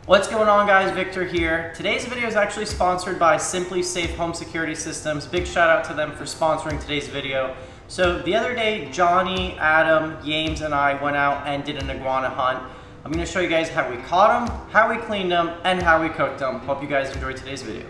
What's going on, guys? Victor here. Today's video is actually sponsored by SimpliSafe Home Security Systems. Big shout out to them for sponsoring today's video. So the other day, Johnny, Adam, James, and I went out and did an iguana hunt. I'm going to show you guys how we caught them, how we cleaned them, and how we cooked them. Hope you guys enjoyed today's video.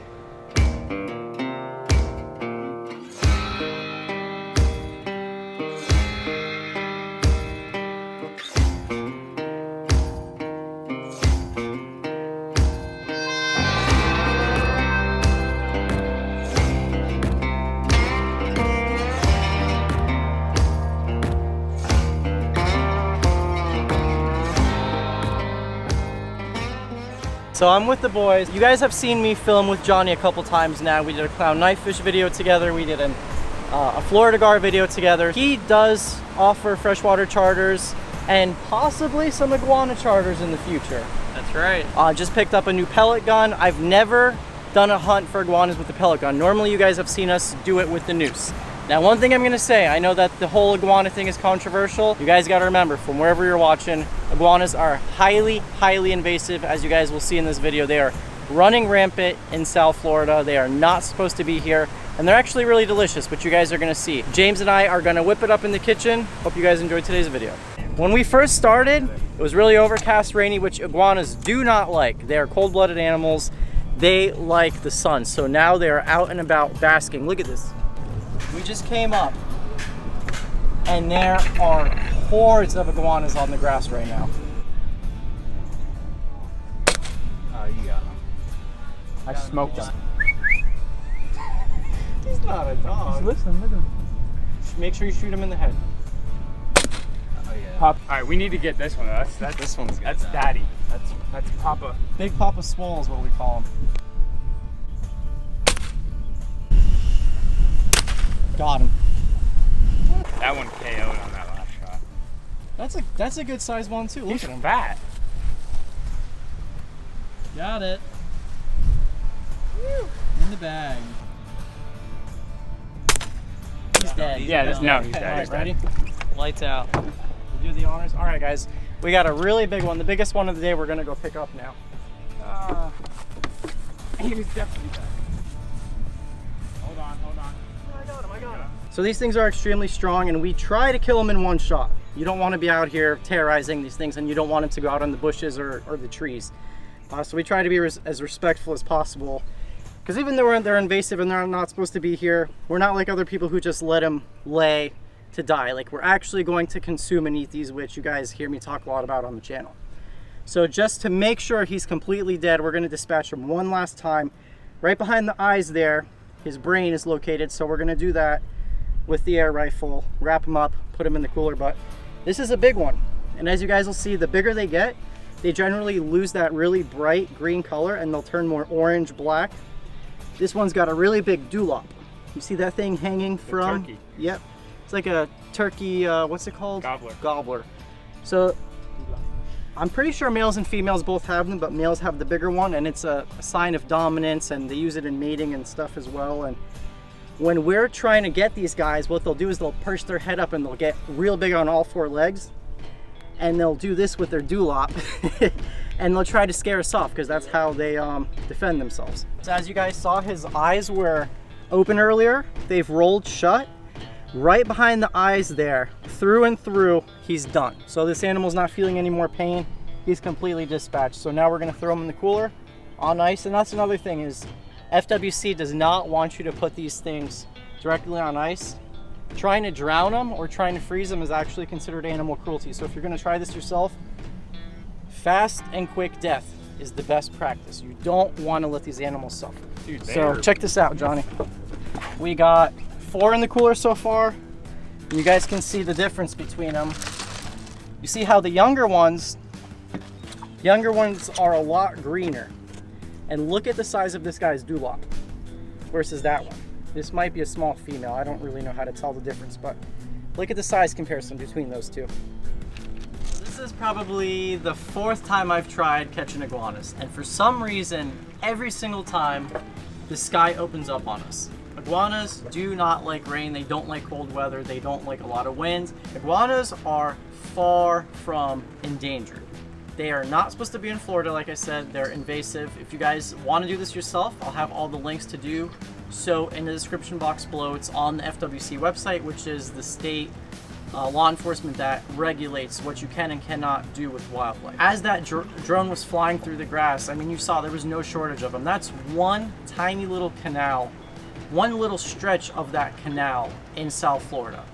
So I'm with the boys. You guys have seen me film with Johnny a couple times now. We did a clown knifefish video together. We did a Florida gar video together. He does offer freshwater charters and possibly some iguana charters in the future. That's right. Just picked up a new pellet gun. I've never done a hunt for iguanas with the pellet gun. Normally you guys have seen us do it with the noose. Now, one thing I'm gonna say, I know that the whole iguana thing is controversial. You guys gotta remember, from wherever you're watching, iguanas are highly, highly invasive. As you guys will see in this video, they are running rampant in South Florida. They are not supposed to be here, and they're actually really delicious, which you guys are gonna see. James and I are gonna whip it up in the kitchen. Hope you guys enjoyed today's video. When we first started, it was really overcast, rainy, which iguanas do not like. They are cold-blooded animals. They like the sun. So now they are out and about basking. Look at this. We just came up and there are hordes of iguanas on the grass right now. Oh, you got him. I smoked him. He's not a dog. He's listening, look at him. Make sure you shoot him in the head. Oh yeah. Pop. All right, we need to get this one. This one's good. That's Daddy. That's Papa. Big Papa Swole is what we call him. Got him. That one KO'd on that last shot. That's a good sized one too. Look He's at him. fat. Got it. In the bag. He's dead. Yeah, He's no, dead. he's dead. All right, He's dead. ready? Lights out. We'll do the honors. All right, guys. We got a really big one. The biggest one of the day we're going to go pick up now. He was definitely dead. Hold on. I got him. So these things are extremely strong, and we try to kill them in one shot. You don't want to be out here terrorizing these things, and you don't want them to go out on the bushes or the trees. So we try to be as respectful as possible. Because even though they're invasive and they're not supposed to be here, we're not like other people who just let them lay to die. Like, we're actually going to consume and eat these, which you guys hear me talk a lot about on the channel. So just to make sure he's completely dead, we're going to dispatch him one last time. Right behind the eyes there, his brain is located, so we're going to do that with the air rifle, wrap him up, put him in the cooler. But this is a big one, and as you guys will see, the bigger they get, they generally lose that really bright green color and they'll turn more orange, black. This one's got a really big dewlap. You see that thing hanging from? Turkey. Yep. It's like a turkey, what's it called? Gobbler. Gobbler. So I'm pretty sure males and females both have them, but males have the bigger one, and it's a sign of dominance, and they use it in mating and stuff as well. And when we're trying to get these guys, what they'll do is they'll perch their head up and they'll get real big on all four legs, and they'll do this with their dewlap and they'll try to scare us off, because that's how they defend themselves. So as you guys saw, his eyes were open earlier. They've rolled shut. Right behind the eyes there, through and through, he's done. So this animal's not feeling any more pain. He's completely dispatched. So now we're gonna throw him in the cooler on ice. And that's another thing, is FWC does not want you to put these things directly on ice. Trying to drown them or trying to freeze them is actually considered animal cruelty. So if you're gonna try this yourself, fast and quick death is the best practice. You don't wanna let these animals suffer. Dude, so check this out, Johnny. We got 4 in the cooler so far. You guys can see the difference between them. You see how the younger ones are a lot greener. And look at the size of this guy's dewlap versus that one. This might be a small female. I don't really know how to tell the difference, but look at the size comparison between those two. This is probably the 4th time I've tried catching iguanas, and for some reason, every single time, the sky opens up on us. Iguanas do not like rain, they don't like cold weather, they don't like a lot of winds. Iguanas are far from endangered. They are not supposed to be in Florida, like I said. They're invasive. If you guys want to do this yourself, I'll have all the links to do so in the description box below. It's on the FWC website, which is the state law enforcement that regulates what you can and cannot do with wildlife. As that drone was flying through the grass, I mean, you saw there was no shortage of them. That's one tiny little canal, one little stretch of that canal in South Florida.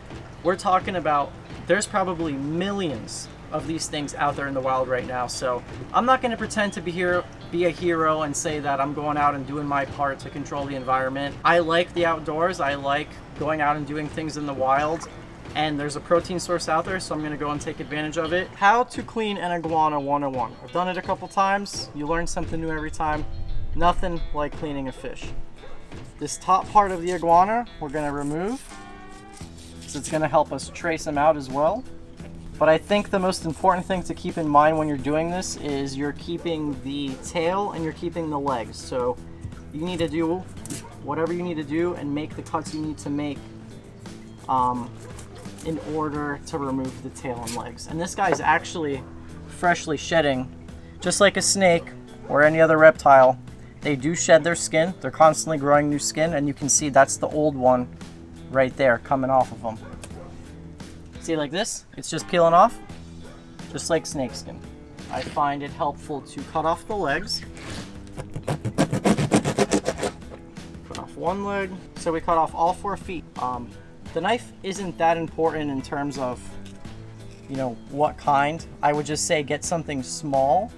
We're talking about, there's probably millions of these things out there in the wild right now. So I'm not going to pretend to be a hero and say that I'm going out and doing my part to control the environment. I like the outdoors. I like going out and doing things in the wild. And there's a protein source out there, so I'm gonna go and take advantage of it. How to clean an iguana 101. I've done it a couple times. You learn something new every time. Nothing like cleaning a fish. This top part of the iguana, we're gonna remove, so it's gonna help us trace them out as well. But I think the most important thing to keep in mind when you're doing this is you're keeping the tail and you're keeping the legs. So you need to do whatever you need to do and make the cuts you need to make in order to remove the tail and legs. And this guy's actually freshly shedding, just like a snake or any other reptile. They do shed their skin. They're constantly growing new skin, and you can see that's the old one right there coming off of them. See, like this? It's just peeling off, just like snake skin. I find it helpful to cut off the legs. Cut off one leg. So we cut off all 4 feet. The knife isn't that important in terms of, you know, what kind. I would just say get something small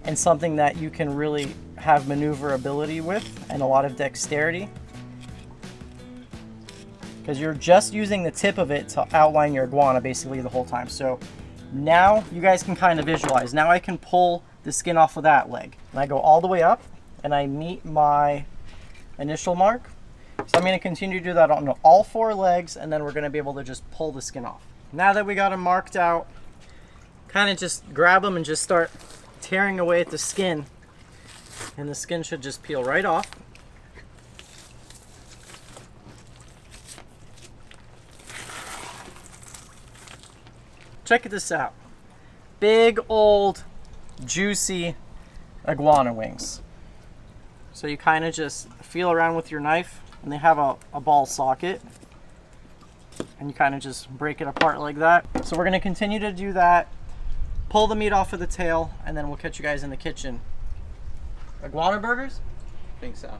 and something that you can really have maneuverability with and a lot of dexterity. Because you're just using the tip of it to outline your iguana basically the whole time. So now you guys can kind of visualize. Now I can pull the skin off of that leg. And I go all the way up and I meet my initial mark. So I'm going to continue to do that on all 4 legs, and then we're going to be able to just pull the skin off. Now that we got them marked out, kind of just grab them and just start tearing away at the skin. And the skin should just peel right off. Check this out. Big old juicy iguana wings. So you kind of just feel around with your knife, and they have a ball socket, and you kind of just break it apart like that. So we're going to continue to do that, pull the meat off of the tail, and then we'll catch you guys in the kitchen. Iguana burgers? I think so.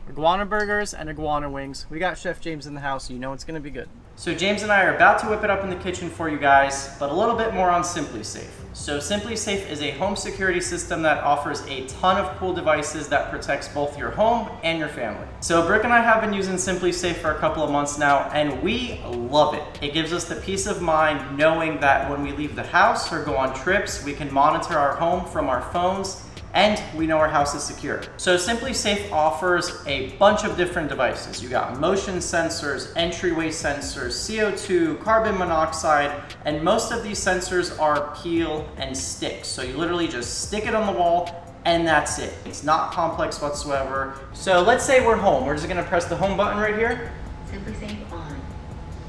Iguana burgers and iguana wings. We got Chef James in the house, so you know it's going to be good. So James and I are about to whip it up in the kitchen for you guys, but a little bit more on SimpliSafe. So SimpliSafe is a home security system that offers a ton of cool devices that protects both your home and your family. So Brook and I have been using SimpliSafe for a couple of months now, and we love it. It gives us the peace of mind knowing that when we leave the house or go on trips, we can monitor our home from our phones, and we know our house is secure. So SimpliSafe offers a bunch of different devices. You got motion sensors, entryway sensors, CO2, carbon monoxide, and most of these sensors are peel and stick. So you literally just stick it on the wall and that's it. It's not complex whatsoever. So let's say we're home. We're just gonna press the home button right here. SimpliSafe on.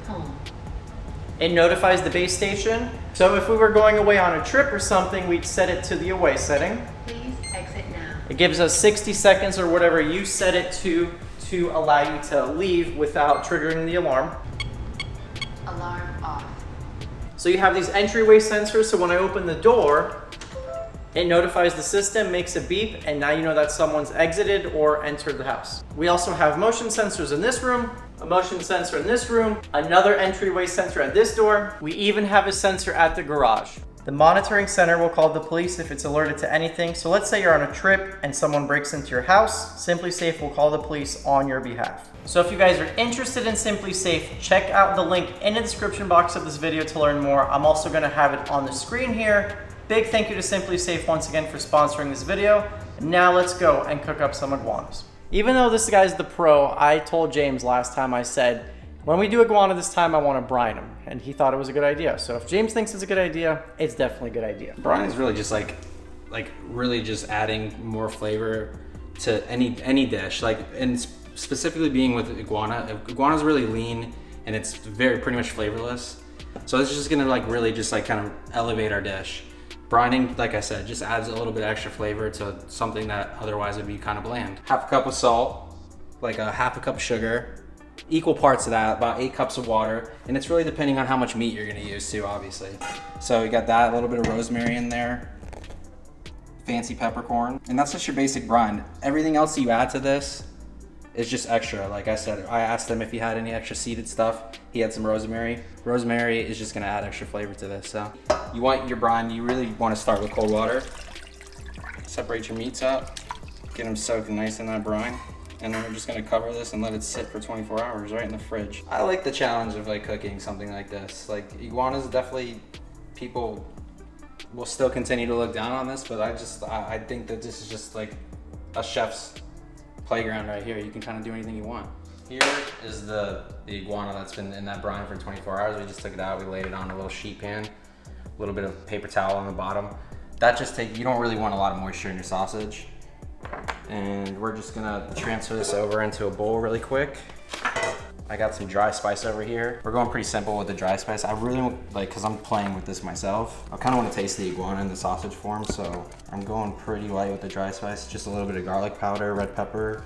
Home. It notifies the base station. So if we were going away on a trip or something, we'd set it to the away setting. Please exit now. It gives us 60 seconds or whatever you set it to allow you to leave without triggering the alarm. Alarm off. So you have these entryway sensors, so when I open the door, it notifies the system, makes a beep, and now you know that someone's exited or entered the house. We also have motion sensors in this room, a motion sensor in this room, another entryway sensor at this door. We even have a sensor at the garage. The monitoring center will call the police if it's alerted to anything. So let's say you're on a trip and someone breaks into your house, SimpliSafe will call the police on your behalf. So if you guys are interested in SimpliSafe, check out the link in the description box of this video to learn more. I'm also gonna have it on the screen here. Big thank you to SimpliSafe once again for sponsoring this video. Now let's go and cook up some iguanas. Even though this guy's the pro, I told James last time, I said, when we do iguana this time, I want to brine them. And he thought it was a good idea. So if James thinks it's a good idea, it's definitely a good idea. Brine is really just like really just adding more flavor to any dish. And specifically being with iguana, iguana's really lean and it's pretty much flavorless. So it's just gonna really just kind of elevate our dish. Brining, like I said, just adds a little bit extra flavor to something that otherwise would be kind of bland. Half a cup of salt, like a half a cup of sugar, equal parts of that, about 8 cups of water, and it's really depending on how much meat you're gonna use too, obviously. So you got that, a little bit of rosemary in there, fancy peppercorn, and that's just your basic brine. Everything else you add to this is just extra. Like I said, I asked him if he had any extra seeded stuff. He had some rosemary. Rosemary is just gonna add extra flavor to this. So you want your brine, you really wanna start with cold water. Separate your meats up, get them soaked nice in that brine. And then we're just gonna cover this and let it sit for 24 hours right in the fridge. I like the challenge of like cooking something like this. Like iguanas, definitely people will still continue to look down on this, but I think that this is just like a chef's playground right here. You can kind of do anything you want. Here is the iguana that's been in that brine for 24 hours. We just took it out, we laid it on a little sheet pan, a little bit of paper towel on the bottom. That just you don't really want a lot of moisture in your sausage. And we're just gonna transfer this over into a bowl really quick. I got some dry spice over here. We're going pretty simple with the dry spice. I really like, cause I'm playing with this myself. I kinda wanna taste the iguana in the sausage form, so I'm going pretty light with the dry spice. Just a little bit of garlic powder, red pepper,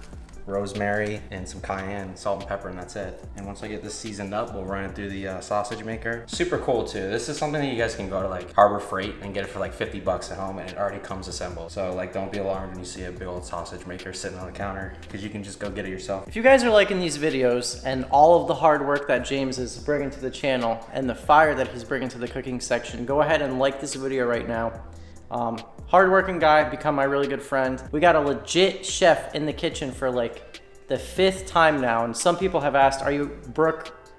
rosemary, and some cayenne, salt and pepper, and that's it. And once I get this seasoned up, we'll run it through the sausage maker. Super cool too. This is something that you guys can go to like Harbor Freight and get it for like 50 bucks at home, and it already comes assembled. So like, don't be alarmed when you see a big old sausage maker sitting on the counter, because you can just go get it yourself. If you guys are liking these videos and all of the hard work that James is bringing to the channel and the fire that he's bringing to the cooking section, go ahead and like this video right now. Hardworking guy, become my really good friend. We got a legit chef in the kitchen for like the 5th time now, and some people have asked, are you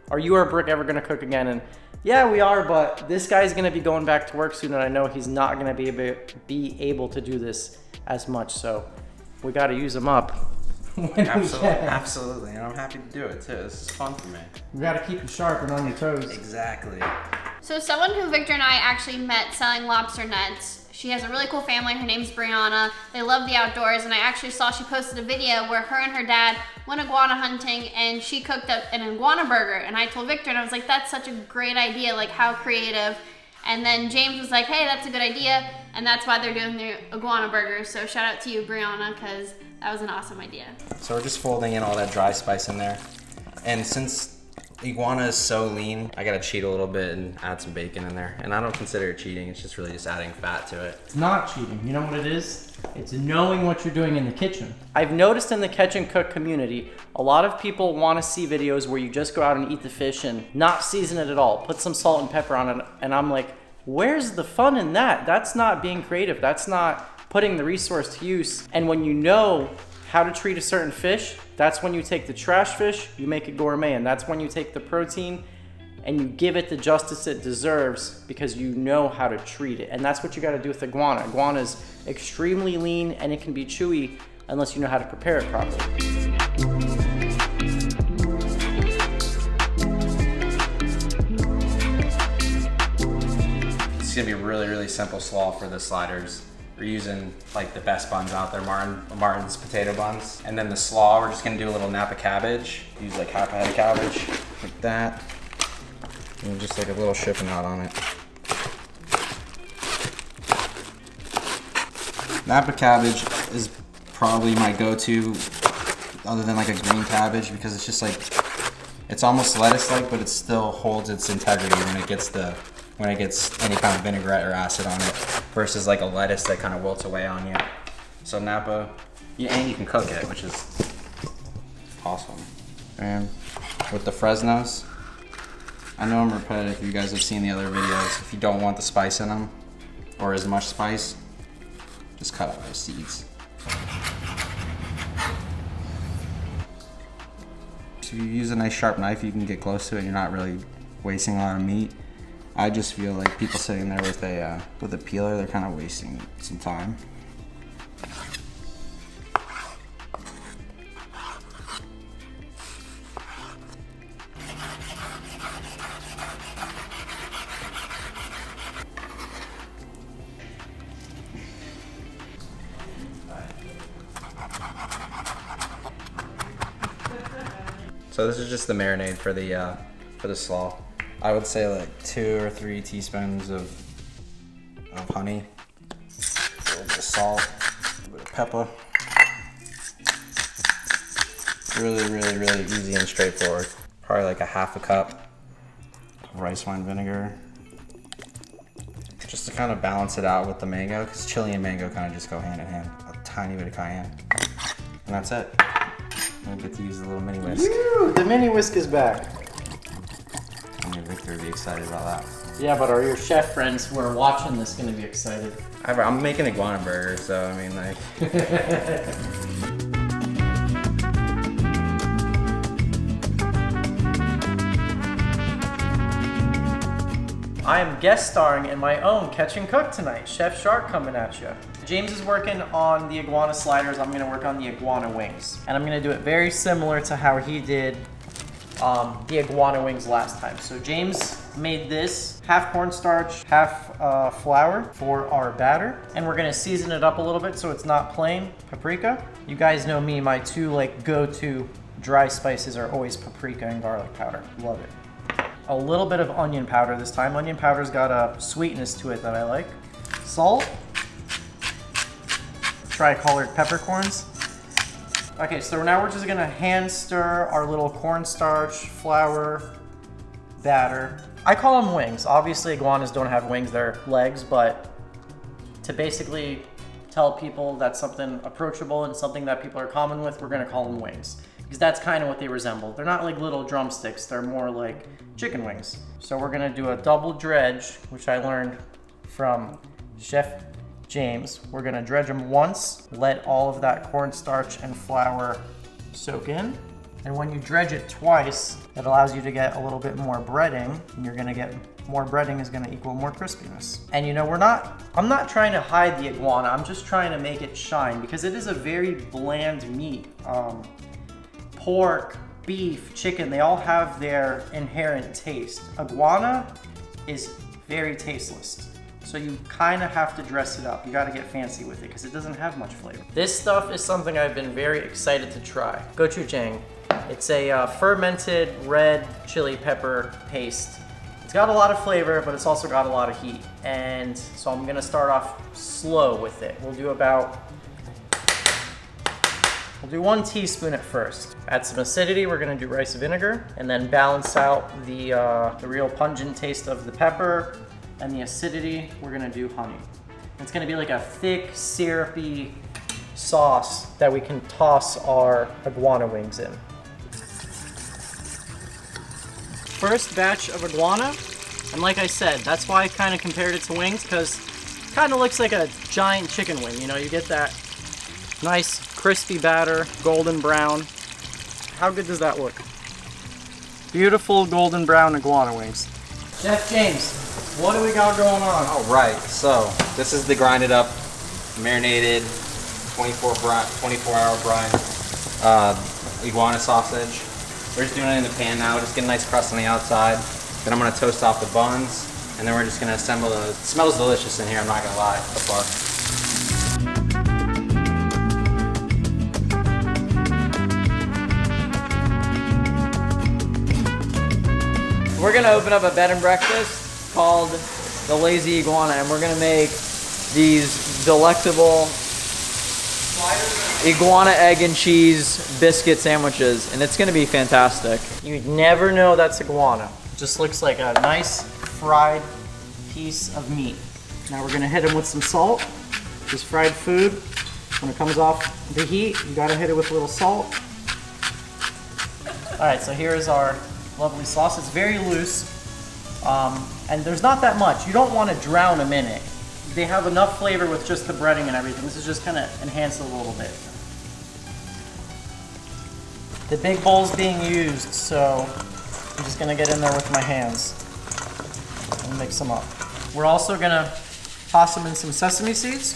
or Brooke ever gonna cook again? And yeah, we are, but this guy's gonna be going back to work soon, and I know he's not gonna be able to do this as much, so we gotta use him up. Absolutely, and I'm happy to do it too. This is fun for me. You gotta keep you sharp and on your toes. Exactly. So someone who Victor and I actually met selling lobster nets, she has a really cool family. Her name's Brianna. They love the outdoors, and I actually saw she posted a video where her and her dad went iguana hunting, and she cooked up an iguana burger. And I told Victor, and I was like, that's such a great idea, like how creative. And then James was like, hey, that's a good idea. And that's why they're doing the iguana burger. So shout out to you, Brianna, because that was an awesome idea. So we're just folding in all that dry spice in there. And since iguana is so lean, I gotta cheat a little bit and add some bacon in there. And I don't consider it cheating, it's just really just adding fat to it. It's not cheating, you know what it is? It's knowing what you're doing in the kitchen. I've noticed in the catch and cook community, a lot of people wanna see videos where you just go out and eat the fish and not season it at all, put some salt and pepper on it, and I'm like, where's the fun in that? That's not being creative, that's not putting the resource to use. And when you know how to treat a certain fish, that's when you take the trash fish, you make it gourmet, and that's when you take the protein and you give it the justice it deserves because you know how to treat it. And that's what you gotta do with iguana. Iguana is extremely lean and it can be chewy unless you know how to prepare it properly. It's gonna be a really, really simple slaw for the sliders. We're using like the best buns out there, Martin's potato buns. And then the slaw, we're just gonna do a little Napa cabbage. Use like half a head of cabbage, like that. And just like a little shipping out on it. Napa cabbage is probably my go-to, other than like a green cabbage, because it's just like, it's almost lettuce-like, but it still holds its integrity when it gets any kind of vinaigrette or acid on it, versus like a lettuce that kind of wilts away on you. So Napa, yeah, and you can cook it, which is awesome. And with the Fresnos, I know I'm repetitive, you guys have seen the other videos. If you don't want the spice in them, or as much spice, just cut out those seeds. So if you use a nice sharp knife, you can get close to it, you're not really wasting a lot of meat. I just feel like people sitting there with a peeler, they're kind of wasting some time. So this is just the marinade for the slaw. I would say like 2 or 3 teaspoons of honey, salt, a little bit of pepper. Really easy and straightforward. Probably like a half a cup of rice wine vinegar. Just to kind of balance it out with the mango, because chili and mango kind of just go hand in hand. A tiny bit of cayenne. And that's it. And we get to use the little mini whisk. Woo, the mini whisk is back. I mean, Victor would be excited about that. Yeah, but are your chef friends who are watching this gonna be excited? I'm making iguana burgers, so I mean, like. I am guest starring in my own Catch and Cook tonight. Chef Shark coming at you. James is working on the iguana sliders. I'm gonna work on the iguana wings. And I'm gonna do it very similar to how he did the iguana wings last time. So James made this half cornstarch, half flour for our batter. And we're gonna season it up a little bit so it's not plain paprika. You guys know me, my two go-to dry spices are always paprika and garlic powder. Love it. A little bit of onion powder this time. Onion powder's got a sweetness to it that I like. Salt. Tri-colored peppercorns. Okay, so now we're just gonna hand stir our little cornstarch, flour, batter. I call them wings. Obviously iguanas don't have wings, they're legs, but to basically tell people that's something approachable and something that people are common with, we're gonna call them wings. Because that's kind of what they resemble. They're not like little drumsticks, they're more like chicken wings. So we're gonna do a double dredge, which I learned from Chef James. We're gonna dredge them once, let all of that cornstarch and flour soak in. And when you dredge it twice, it allows you to get a little bit more breading, and you're gonna get more breading is gonna equal more crispiness. And you know, I'm not trying to hide the iguana, I'm just trying to make it shine because it is a very bland meat. Pork, beef, chicken, they all have their inherent taste. Iguana is very tasteless. So you kind of have to dress it up. You got to get fancy with it because it doesn't have much flavor. This stuff is something I've been very excited to try. Gochujang. It's a fermented red chili pepper paste. It's got a lot of flavor, but it's also got a lot of heat. And so I'm gonna start off slow with it. We'll do 1 teaspoon at first. Add some acidity, we're gonna do rice vinegar, and then balance out the real pungent taste of the pepper and the acidity, we're gonna do honey. It's gonna be like a thick, syrupy sauce that we can toss our iguana wings in. First batch of iguana, and like I said, that's why I kind of compared it to wings, because it kind of looks like a giant chicken wing. You know, you get that nice crispy batter, golden brown. How good does that look? Beautiful golden brown iguana wings. Chef James, what do we got going on? All right, so this is the grinded up, marinated, 24-hour brine iguana sausage. We're just doing it in the pan now, just get a nice crust on the outside. Then I'm gonna toast off the buns, and then we're just gonna assemble the, it smells delicious in here, I'm not gonna lie, so far. We're gonna open up a bed and breakfast called the Lazy Iguana, and we're gonna make these delectable iguana egg and cheese biscuit sandwiches, and it's gonna be fantastic. You'd never know that's iguana. Just looks like a nice fried piece of meat. Now we're gonna hit them with some salt. This fried food, when it comes off the heat, you gotta hit it with a little salt. All right, so here is our lovely sauce. It's very loose, and there's not that much. You don't want to drown them in it. They have enough flavor with just the breading and everything. This is just kind of enhanced a little bit. The big bowl's being used, so I'm just gonna get in there with my hands and mix them up. We're also gonna toss them in some sesame seeds.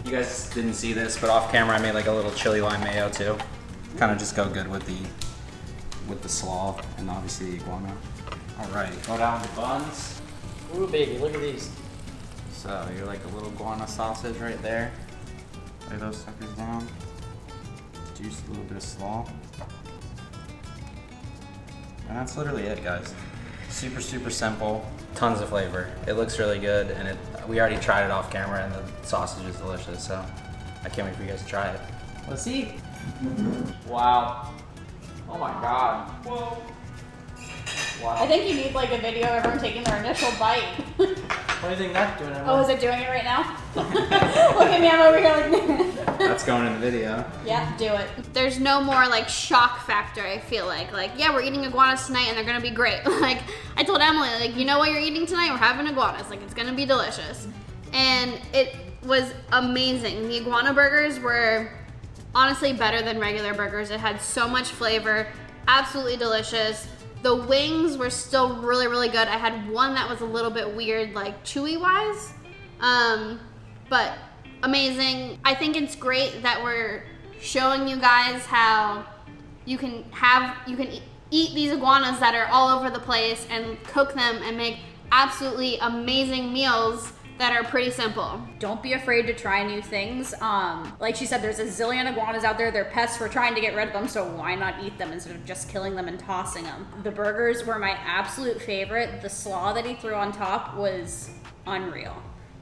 You guys didn't see this, but off camera I made like a little chili lime mayo too. Kind of just go good with the slaw and obviously the iguana. All right, go down the buns. Ooh, baby, look at these. So you're like a little iguana sausage right there. Lay those suckers down. Juice, a little bit of slaw. And that's literally it, guys. Super, super simple. Tons of flavor. It looks really good, and we already tried it off camera, and the sausage is delicious, so I can't wait for you guys to try it. Let's see. Wow. Oh my god. Whoa. Wow. I think you need like a video of everyone taking their initial bite. What do you think that's doing? Oh, is it doing it right now? Look at me, I'm over here like That's going in the video. Yeah, do it. There's no more like shock factor, I feel like. Like, yeah, we're eating iguanas tonight and they're gonna be great. Like, I told Emily, like, you know what you're eating tonight? We're having iguanas. Like, it's gonna be delicious. And it was amazing. The iguana burgers were honestly better than regular burgers. It had so much flavor, absolutely delicious. The wings were still really, really good. I had one that was a little bit weird, like chewy wise, but amazing. I think it's great that we're showing you guys how you can eat these iguanas that are all over the place and cook them and make absolutely amazing meals that are pretty simple. Don't be afraid to try new things. Like she said, there's a zillion iguanas out there. They're pests. We're trying to get rid of them, so why not eat them instead of just killing them and tossing them? The burgers were my absolute favorite. The slaw that he threw on top was unreal.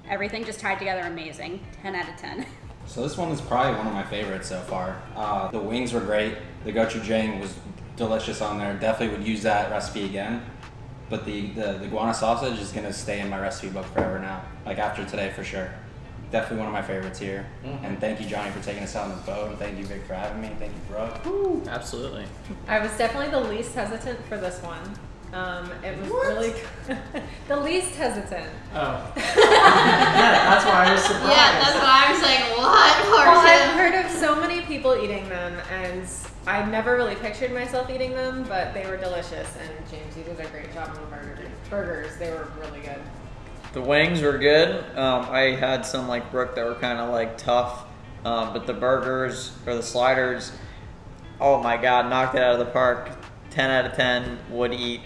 Everything just tied together amazing. 10 out of 10. So this one is probably one of my favorites so far. The wings were great. The gochujang was delicious on there. Definitely would use that recipe again. But the iguana sausage is gonna stay in my recipe book forever now. Like after today for sure. Definitely one of my favorites here. And thank you, Johnny, for taking us out on the boat. And thank you, Vic, for having me. Thank you, Brooke. Absolutely. I was definitely the least hesitant for this one. It was really the least hesitant. Oh. Yeah, that's why I was surprised. Yeah, that's why I was like, what Well, I've portion? heard of so many people eating them, and I never really pictured myself eating them, but they were delicious. And James, you did a great job on the burgers. They were really good. The wings were good. I had some like Brooke that were kind of like tough, but the burgers or the sliders, oh my god, knocked it out of the park. 10 out of 10 would eat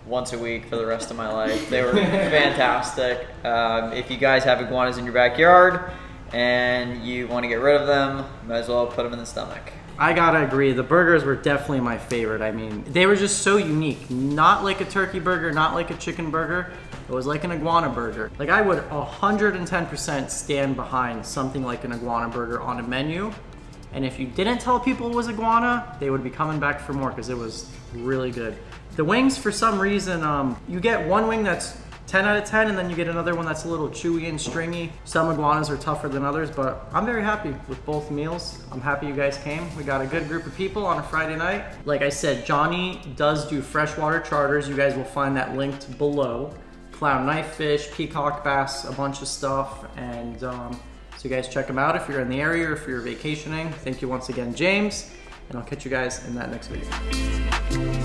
once a week for the rest of my life. They were fantastic. If you guys have iguanas in your backyard and you want to get rid of them, might as well put them in the stomach. I gotta agree, the burgers were definitely my favorite. I mean, they were just so unique. Not like a turkey burger, not like a chicken burger. It was like an iguana burger. Like I would 110% stand behind something like an iguana burger on a menu. And if you didn't tell people it was iguana, they would be coming back for more because it was really good. The wings, for some reason, you get one wing that's 10 out of 10 and then you get another one that's a little chewy and stringy. Some iguanas are tougher than others, but I'm very happy with both meals. I'm happy you guys came. We got a good group of people on a Friday night. Like I said, Johnny does do freshwater charters. You guys will find that linked below. Clown knifefish, peacock bass, a bunch of stuff. And so you guys check them out if you're in the area or if you're vacationing. Thank you once again, James. And I'll catch you guys in that next video.